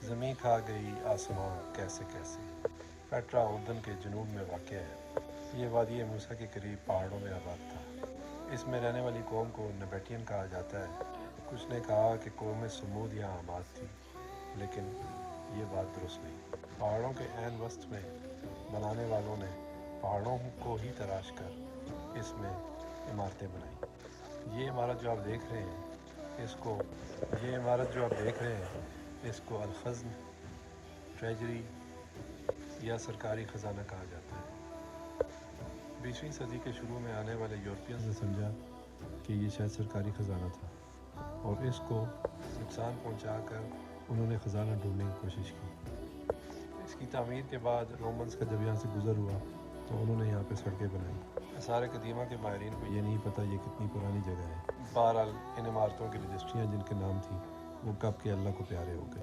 زمین کھا گئی آسماں کیسے کیسے۔ پیٹرا اردن کے جنوب میں واقع ہے۔ یہ وادی موسیٰ کے قریب پہاڑوں میں آباد تھا۔ اس میں رہنے والی قوم کو نبیٹین کہا جاتا ہے۔ کچھ نے کہا کہ قوم سمود یہاں آباد تھی، لیکن یہ بات درست نہیں۔ پہاڑوں کے عین وسط میں بنانے والوں نے پہاڑوں کو ہی تراش کر اس میں عمارتیں بنائیں۔ یہ عمارت جو آپ دیکھ رہے ہیں اس کو الخزن، ٹریجری یا سرکاری خزانہ کہا جاتا ہے۔ 20ویں صدی کے شروع میں آنے والے یورپینز نے سمجھا کہ یہ شاید سرکاری خزانہ تھا، اور اس کو نقصان پہنچا کر انہوں نے خزانہ ڈھونڈنے کی کوشش کی۔ اس کی تعمیر کے بعد رومنز کا جب یہاں سے گزر ہوا تو انہوں نے یہاں پہ سڑکیں بنائیں۔ آثار قدیمہ کے ماہرین کو یہ نہیں پتہ یہ کتنی پرانی جگہ ہے۔ بہرحال ان عمارتوں کی رجسٹریاں جن کے نام تھی وہ کب کے اللہ کو پیارے ہو گئے۔